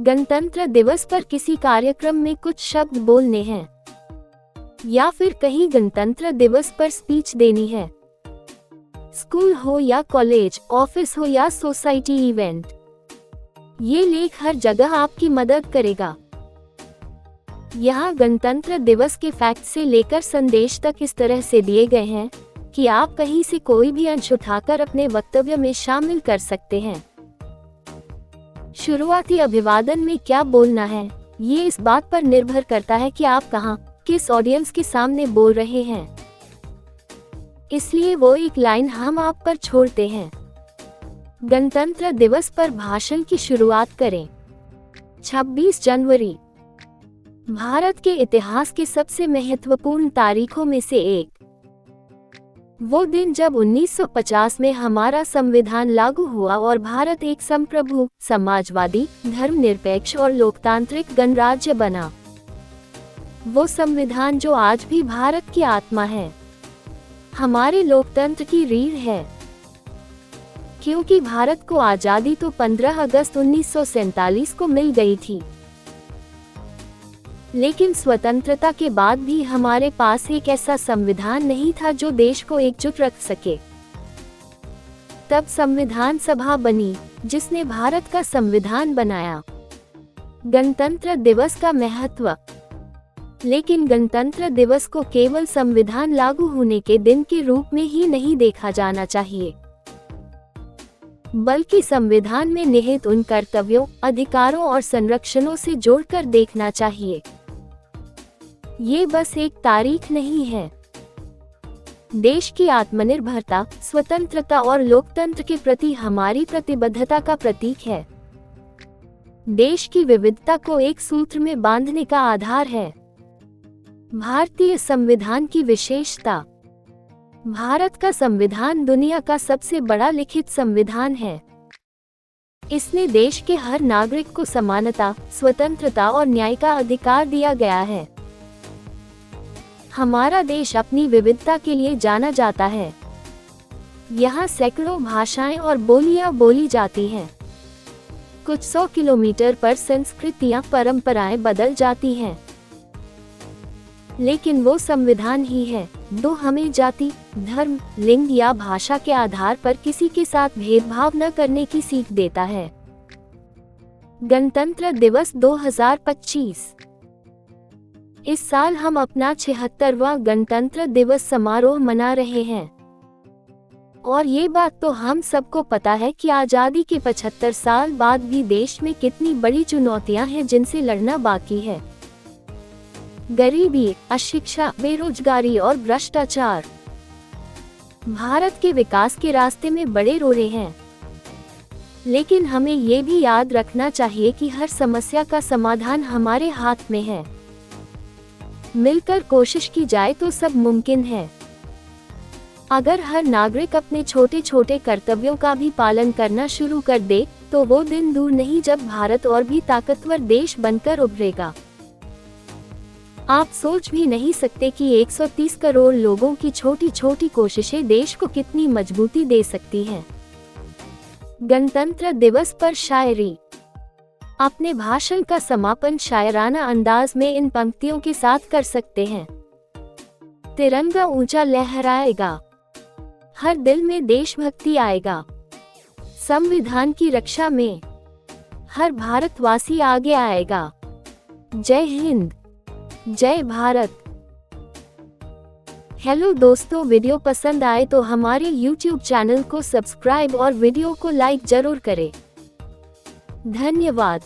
गणतंत्र दिवस पर किसी कार्यक्रम में कुछ शब्द बोलने हैं या फिर कहीं गणतंत्र दिवस पर स्पीच देनी है। स्कूल हो या कॉलेज, ऑफिस हो या सोसाइटी इवेंट, ये लेख हर जगह आपकी मदद करेगा। यहाँ गणतंत्र दिवस के फैक्ट से लेकर संदेश तक इस तरह से दिए गए हैं कि आप कहीं से कोई भी अंश उठाकर अपने वक्तव्य में शामिल कर सकते हैं। शुरुआती अभिवादन में क्या बोलना है, ये इस बात पर निर्भर करता है कि आप कहाँ, किस ऑडियंस के सामने बोल रहे हैं। इसलिए वो एक लाइन हम आप पर छोड़ते हैं। गणतंत्र दिवस पर भाषण की शुरुआत करें। 26 जनवरी भारत के इतिहास के सबसे महत्वपूर्ण तारीखों में से एक। वो दिन जब 1950 में हमारा संविधान लागू हुआ और भारत एक संप्रभु, समाजवादी, धर्मनिरपेक्ष और लोकतांत्रिक गणराज्य बना। वो संविधान जो आज भी भारत की आत्मा है, हमारे लोकतंत्र की रीढ़ है। क्योंकि भारत को आजादी तो 15 अगस्त 1947 को मिल गई थी, लेकिन स्वतंत्रता के बाद भी हमारे पास एक ऐसा संविधान नहीं था जो देश को एकजुट रख सके। तब संविधान सभा बनी, जिसने भारत का संविधान बनाया। गणतंत्र दिवस का महत्व। लेकिन गणतंत्र दिवस को केवल संविधान लागू होने के दिन के रूप में ही नहीं देखा जाना चाहिए, बल्कि संविधान में निहित उन कर्तव्यों, अधिकारों और संरक्षणों से जोड़कर देखना चाहिए। ये बस एक तारीख नहीं है, देश की आत्मनिर्भरता, स्वतंत्रता और लोकतंत्र के प्रति हमारी प्रतिबद्धता का प्रतीक है। देश की विविधता को एक सूत्र में बांधने का आधार है। भारतीय संविधान की विशेषता। भारत का संविधान दुनिया का सबसे बड़ा लिखित संविधान है। इसने देश के हर नागरिक को समानता, स्वतंत्रता और न्याय का अधिकार दिया गया है। हमारा देश अपनी विविधता के लिए जाना जाता है। यहाँ सैकड़ों भाषाएं और बोलियां बोली जाती हैं। कुछ 100 किलोमीटर पर संस्कृतियां, परंपराएं बदल जाती हैं, लेकिन वो संविधान ही है जो हमें जाति, धर्म, लिंग या भाषा के आधार पर किसी के साथ भेदभाव न करने की सीख देता है। गणतंत्र दिवस 2025। इस साल हम अपना 76वां गणतंत्र दिवस समारोह मना रहे हैं। और ये बात तो हम सबको पता है कि आजादी के 75 साल बाद भी देश में कितनी बड़ी चुनौतियां हैं जिनसे लड़ना बाकी है। गरीबी, अशिक्षा, बेरोजगारी और भ्रष्टाचार भारत के विकास के रास्ते में बड़े रोड़े हैं। लेकिन हमें ये भी याद रखना चाहिए कि हर समस्या का समाधान हमारे हाथ में है। मिलकर कोशिश की जाए तो सब मुमकिन है। अगर हर नागरिक अपने छोटे छोटे कर्तव्यों का भी पालन करना शुरू कर दे, तो वो दिन दूर नहीं जब भारत और भी ताकतवर देश बनकर उभरेगा। आप सोच भी नहीं सकते कि 130 करोड़ लोगों की छोटी छोटी कोशिशें देश को कितनी मजबूती दे सकती हैं। गणतंत्र दिवस पर शायरी। अपने भाषण का समापन शायराना अंदाज में इन पंक्तियों के साथ कर सकते हैं। तिरंगा ऊंचा लहराएगा, हर दिल में देशभक्ति आएगा। संविधान की रक्षा में हर भारतवासी आगे आएगा। जय हिंद, जय भारत। हेलो दोस्तों, वीडियो पसंद आए तो हमारे YouTube चैनल को सब्सक्राइब और वीडियो को लाइक जरूर करें। धन्यवाद।